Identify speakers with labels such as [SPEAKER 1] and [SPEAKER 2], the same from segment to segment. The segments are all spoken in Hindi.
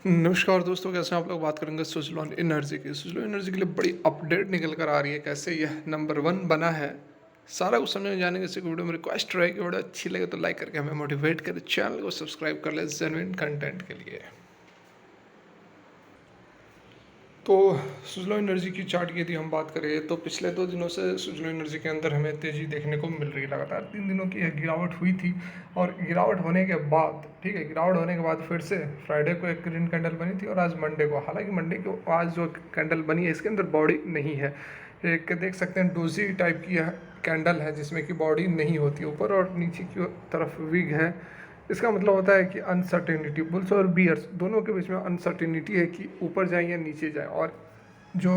[SPEAKER 1] नमस्कार दोस्तों, कैसे हैं आप लोग। बात करेंगे सुज़लोन एनर्जी की। सुज़लोन एनर्जी के लिए बड़ी अपडेट निकल कर आ रही है, कैसे यह नंबर वन बना है। सारा कुछ समझने जानेंगे इसी वीडियो में। रिक्वेस्ट रहेगी, वीडियो अच्छी लगे तो लाइक करके हमें मोटिवेट करें, चैनल को सब्सक्राइब कर ले जेन्युइन कंटेंट के लिए। तो सुज़लोन एनर्जी की चार्ट की यदि हम बात करें तो पिछले 2 दिनों से सुज़लोन एनर्जी के अंदर हमें तेज़ी देखने को मिल रही है। लगातार 3 दिनों की यह गिरावट हुई थी और गिरावट होने के बाद, ठीक है, गिरावट होने के बाद फिर से फ्राइडे को एक ग्रीन कैंडल बनी थी और आज मंडे को, हालांकि मंडे को आज जो कैंडल बनी है इसके अंदर बॉडी नहीं है। एक देख सकते हैं डोजी टाइप की यह कैंडल है जिसमें कि बॉडी नहीं होती, ऊपर और नीचे की तरफ विग है। इसका मतलब होता है कि अनसर्टेनिटी, बुल्स और बियर्स दोनों के बीच में अनसर्टेनिटी है कि ऊपर जाए या नीचे जाए। और जो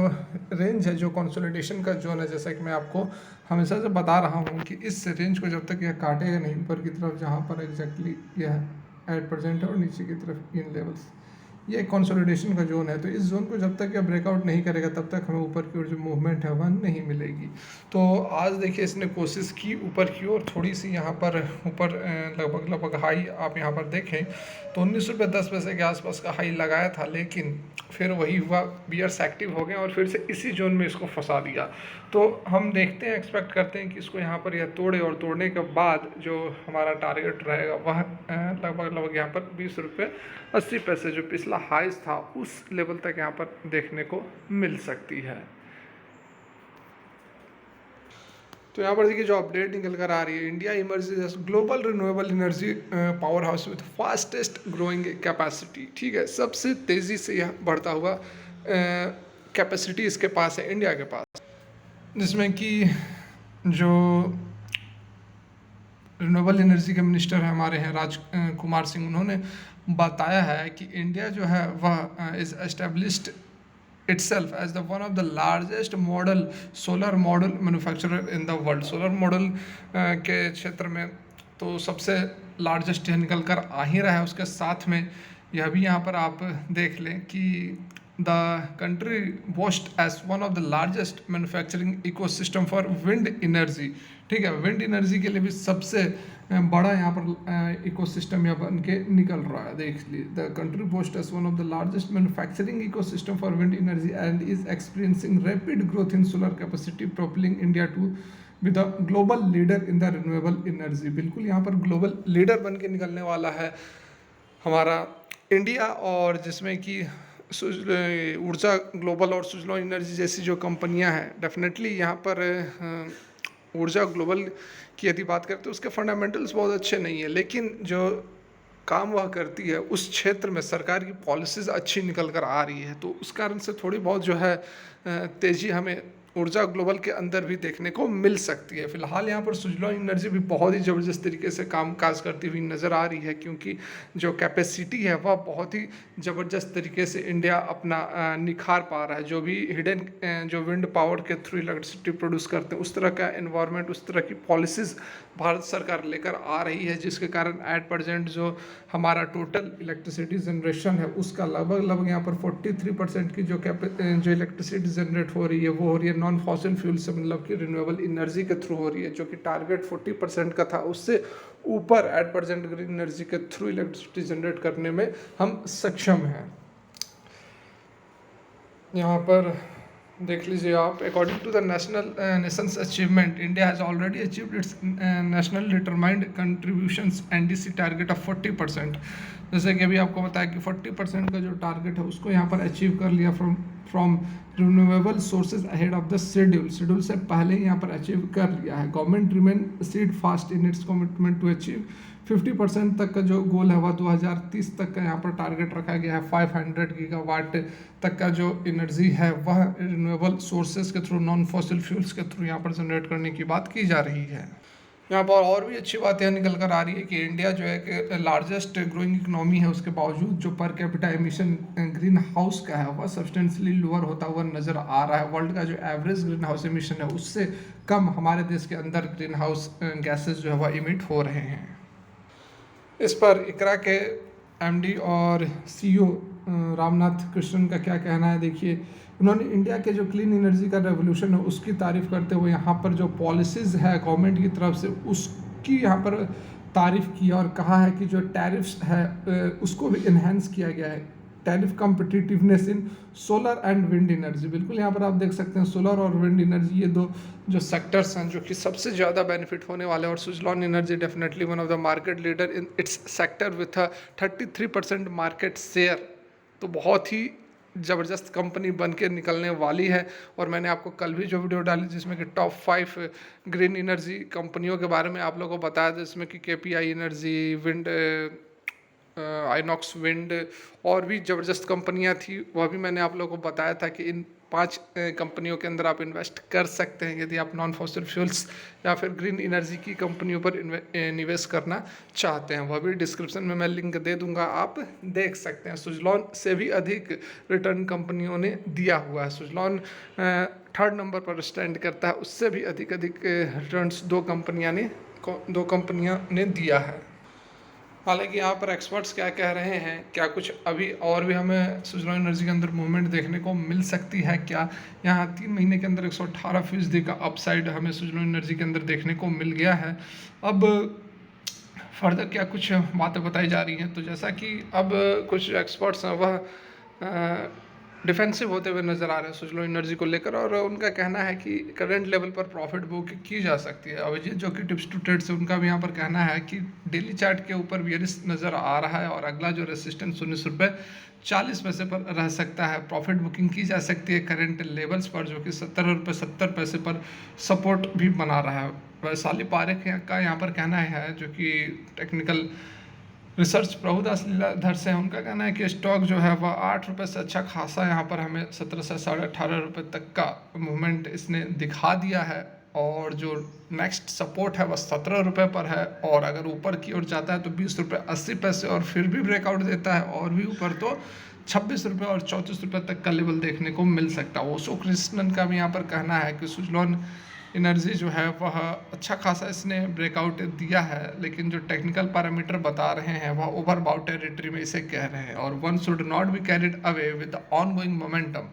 [SPEAKER 1] रेंज है, जो कंसोलिडेशन का जोन है, जैसा कि मैं आपको हमेशा से बता रहा हूँ कि इस रेंज को जब तक यह काटेगा नहीं ऊपर की तरफ, जहाँ पर एग्जैक्टली यह 8% है और नीचे की तरफ इन लेवल्स, ये कंसोलिडेशन का जोन है। तो इस जोन को जब तक यह ब्रेकआउट नहीं करेगा तब तक हमें ऊपर की ओर जो मूवमेंट है वह नहीं मिलेगी। तो आज देखिए इसने कोशिश की ऊपर की ओर, थोड़ी सी यहाँ पर ऊपर लगभग हाई आप यहाँ पर देखें तो 19 रुपये 10 पैसे के आसपास का हाई लगाया था, लेकिन फिर वही हुआ, बियर्स एक्टिव हो गए और फिर से इसी जोन में इसको फंसा दिया। तो हम देखते हैं, एक्सपेक्ट करते हैं कि इसको यहाँ पर यह तोड़े और तोड़ने के बाद जो हमारा टारगेट रहेगा वह लगभग यहाँ पर 20 रुपये 80 पैसे जो पिछला हाइस था उस लेवल तक यहाँ पर देखने को मिल सकती है। तो यहाँ पर देखिए जो अपडेट निकल कर आ रही है, India emerges as global renewable energy power house with fastest growing capacity. ठीक है, सबसे तेज़ी से यह बढ़ता हुआ कैपेसिटी इसके पास है, इंडिया के पास, जिसमें कि जो रिन्यूएबल एनर्जी के मिनिस्टर हैं हमारे हैं राज कुमार सिंह, उन्होंने बताया है कि इंडिया जो है वह is established itself as the one of the largest model solar model manufacturer in the world। Solar model के क्षेत्र में तो सबसे लार्जेस्ट यह निकल कर आ ही रहा है। उसके साथ में यह भी यहाँ पर आप देख लें कि the country boast as one of the largest manufacturing ecosystem for wind energy. ठीक है, विंड एनर्जी के लिए भी सबसे बड़ा यहाँ पर इकोसिस्टम यह बन के निकल रहा है। देख लीजिए, the country boast as one of the largest manufacturing ecosystem for wind energy and is experiencing rapid growth in solar capacity, propelling India to with the global leader in the renewable energy. बिल्कुल यहाँ पर ग्लोबल लीडर बन के निकलने वाला है हमारा इंडिया, और जिसमें कि ऊर्जा ग्लोबल और सुज़लोन एनर्जी जैसी जो कंपनियां हैं, डेफिनेटली यहाँ पर ऊर्जा ग्लोबल की यदि बात करें तो उसके फंडामेंटल्स बहुत अच्छे नहीं है, लेकिन जो काम वह करती है उस क्षेत्र में सरकार की पॉलिसीज़ अच्छी निकल कर आ रही है। तो उस कारण से थोड़ी बहुत जो है तेज़ी हमें ऊर्जा ग्लोबल के अंदर भी देखने को मिल सकती है। फिलहाल यहाँ पर सुज़लोन एनर्जी भी बहुत ही ज़बरदस्त तरीके से काम काज करती हुई नज़र आ रही है, क्योंकि जो कैपेसिटी है वह बहुत ही ज़बरदस्त तरीके से इंडिया अपना निखार पा रहा है। जो भी हिडन जो विंड पावर के थ्रू इलेक्ट्रिसिटी प्रोड्यूस करते हैं, उस तरह का एनवायरनमेंट, उस तरह की पॉलिसीज़ भारत सरकार लेकर आ रही है, जिसके कारण एट प्रेजेंट जो हमारा टोटल इलेक्ट्रिसिटी जनरेशन है उसका लगभग यहाँ पर 43% की जो इलेक्ट्रिसिटी जनरेट हो रही है वो हो रही है नॉन फॉसिल फ्यूल से, मतलब कि रिन्यूएबल एनर्जी के थ्रू हो रही है, जो कि टारगेट 40% का था, उससे ऊपर एट प्रेजेंट ग्रीन एनर्जी के थ्रू इलेक्ट्रिसिटी जनरेट करने में हम सक्षम हैं। यहाँ पर देख लीजिए आप, according to the nation's achievement, India has already achieved its national determined contributions NDC target of 40%। जैसे कि अभी आपको बताया कि 40% का जो टारगेट है उसको यहाँ पर अचीव कर लिया from renewable sources ahead of the schedule से पहले ही यहाँ पर अचीव कर लिया है। Government remain steadfast in its commitment to achieve 50% तक का जो गोल है वह 2030 तक का यहाँ पर टारगेट रखा गया है। 500 गीगावाट तक का जो एनर्जी है वह रिन्यूएबल सोर्सेज के थ्रू, नॉन फॉसिल फ्यूल्स के थ्रू यहाँ पर जनरेट करने की बात की जा रही है। यहाँ पर और भी अच्छी बात यह निकल कर आ रही है कि इंडिया जो है कि लार्जेस्ट ग्रोइंग इकोनॉमी है, उसके बावजूद जो per capita emission green house का है वह सब्सटेंशियली लोअर होता हुआ नज़र आ रहा है। वर्ल्ड का जो एवरेज ग्रीन हाउस एमिशन है उससे कम हमारे देश के अंदर ग्रीन हाउस गैसेज जो है वह इमिट हो रहे हैं। इस पर इकरा के एमडी और सीईओ रामनाथ कृष्णन का क्या कहना है, देखिए। उन्होंने इंडिया के जो क्लीन एनर्जी का रेवोल्यूशन है उसकी तारीफ़ करते हुए यहाँ पर जो पॉलिसीज़ है गवर्नमेंट की तरफ से उसकी यहाँ पर तारीफ़ की और कहा है कि जो टैरिफ्स है उसको भी इन्हेंस किया गया है। Tariff competitiveness in solar and wind energy. बिल्कुल यहाँ पर आप देख सकते हैं सोलर और विंड एनर्जी ये दो जो सेक्टर्स हैं जो कि सबसे ज़्यादा बेनिफिट होने वाले हैं, और Suzlon energy definitely one of the market leader in its sector with 33% market share. तो बहुत ही ज़बरदस्त कंपनी बन के निकलने वाली है। और मैंने आपको कल भी जो वीडियो डाली जिसमें कि टॉप 5 ग्रीन एनर्जी कंपनियों के बारे में आप लोगों को बताया था, जिसमें कि KPI energy, wind, INOX wind और भी ज़बरदस्त कंपनियां थी, वह भी मैंने आप लोगों को बताया था कि इन 5 कंपनियों के अंदर आप इन्वेस्ट कर सकते हैं यदि आप नॉन फॉसिल फ्यूल्स या फिर ग्रीन एनर्जी की कंपनियों पर निवेश करना चाहते हैं। वह भी डिस्क्रिप्शन में मैं लिंक दे दूंगा, आप देख सकते हैं। सुजलॉन से भी अधिक रिटर्न कंपनियों ने दिया हुआ है। सुजलॉन 3rd नंबर पर स्टैंड करता है, उससे भी अधिक रिटर्न्स दो कंपनियां ने दिया है। हालांकि यहाँ पर एक्सपर्ट्स क्या कह रहे हैं, क्या कुछ अभी और भी हमें सुजलॉन एनर्जी के अंदर मूवमेंट देखने को मिल सकती है क्या? यहाँ 3 महीने के अंदर 118% का अपसाइड हमें सुजलॉन एनर्जी के अंदर देखने को मिल गया है। अब फर्दर क्या कुछ बातें बताई जा रही हैं, तो जैसा कि अब कुछ एक्सपर्ट्स हैं वह डिफेंसिव होते हुए नज़र आ रहे हैं सुजलॉन एनर्जी को लेकर, और उनका कहना है कि करंट लेवल पर प्रॉफिट बुक की जा सकती है। अभिजीत जो कि टिप्स टू ट्रेड से, उनका भी यहाँ पर कहना है कि डेली चार्ट के ऊपर बेयरिश नज़र आ रहा है और अगला जो रेसिस्टेंस 19 रुपये 40 पैसे पर रह सकता है। प्रॉफिट बुकिंग की जा सकती है करंट लेवल्स पर, जो कि 17 रुपये 70 पैसे पर सपोर्ट भी बना रहा है। वैशाली पारेख का यहाँ पर कहना है, जो कि टेक्निकल रिसर्च प्रभुदास लीलाधर से है, उनका कहना है कि स्टॉक जो है वह 8 रुपये से अच्छा खासा यहाँ पर हमें 17 से 18.5 रुपये तक का मूवमेंट इसने दिखा दिया है, और जो नेक्स्ट सपोर्ट है वह 17 रुपये पर है, और अगर ऊपर की ओर जाता है तो 20 रुपये 80 पैसे, और फिर भी ब्रेकआउट देता है और भी ऊपर तो 26 रुपये और 34 रुपये तक का लेवल देखने को मिल सकता है। ओशो कृष्णन का भी यहाँ पर कहना है कि सुजलॉन एनर्जी जो है वह अच्छा खासा इसने ब्रेकआउट दिया है, लेकिन जो टेक्निकल पैरामीटर बता रहे हैं वह ओवरबाउट टेरिटरी में इसे कह रहे हैं, और one should not be carried away with the ongoing momentum.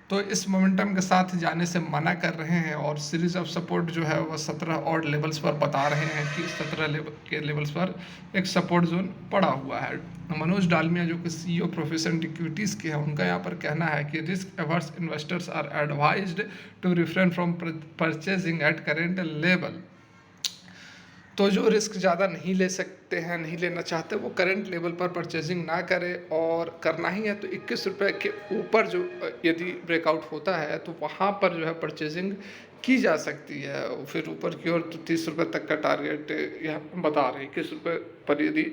[SPEAKER 1] तो इस मोमेंटम के साथ जाने से मना कर रहे हैं, और सीरीज ऑफ सपोर्ट जो है वह 17 और लेवल्स पर बता रहे हैं कि 17 लेवल के लेवल्स पर एक सपोर्ट जोन पड़ा हुआ है। मनोज डालमिया जो कि CEO प्रोफेशनल इक्विटीज़ के हैं, उनका यहाँ पर कहना है कि risk averse investors are advised to refrain from purchasing at current level. तो जो रिस्क ज़्यादा नहीं ले सकते हैं, नहीं लेना चाहते, वो करंट लेवल पर परचेजिंग ना करें, और करना ही है तो 21 रुपये के ऊपर जो यदि ब्रेकआउट होता है तो वहाँ पर जो है परचेजिंग की जा सकती है। फिर ऊपर की ओर तो 30 रुपये तक का टारगेट यह बता रहे हैं। 21 रुपये पर यदि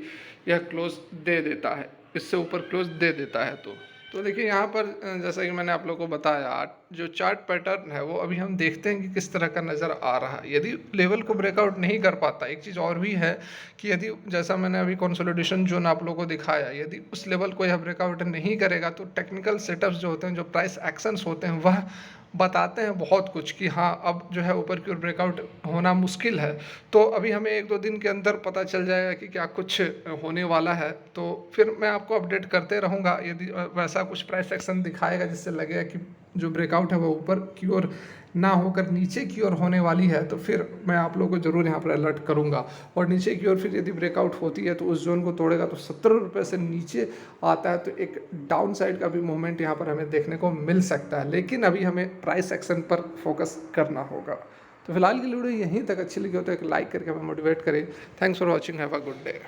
[SPEAKER 1] यह क्लोज दे देता है, इससे ऊपर क्लोज दे देता है तो देखिए यहाँ पर जैसा कि मैंने आप लोगों को बताया, जो चार्ट पैटर्न है वो अभी हम देखते हैं कि किस तरह का नज़र आ रहा है। यदि लेवल को ब्रेकआउट नहीं कर पाता, एक चीज़ और भी है कि यदि जैसा मैंने अभी कंसोलिडेशन जोन आप लोगों को दिखाया, यदि उस लेवल को यह ब्रेकआउट नहीं करेगा तो टेक्निकल सेटअप्स जो होते हैं, जो प्राइस एक्शंस होते हैं, वह बताते हैं बहुत कुछ कि हाँ अब जो है ऊपर की ओर ब्रेकआउट होना मुश्किल है। तो अभी हमें 1-2 दिन के अंदर पता चल जाएगा कि क्या कुछ होने वाला है, तो फिर मैं आपको अपडेट करते रहूँगा। यदि वैसा कुछ प्राइस एक्शन दिखाएगा जिससे लगेगा कि जो ब्रेकआउट है वो ऊपर की ओर ना होकर नीचे की ओर होने वाली है, तो फिर मैं आप लोगों को ज़रूर यहाँ पर अलर्ट करूँगा। और नीचे की ओर फिर यदि ब्रेकआउट होती है तो उस जोन को तोड़ेगा तो 17 रुपये से नीचे आता है, तो एक डाउन साइड का भी मूवमेंट यहाँ पर हमें देखने को मिल सकता है। लेकिन अभी हमें प्राइस एक्शन पर फोकस करना होगा। तो फिलहाल की वीडियो यहीं तक अच्छी लगी हो तो एक लाइक करके हमें मोटिवेट करें। Thanks for watching, have a good day.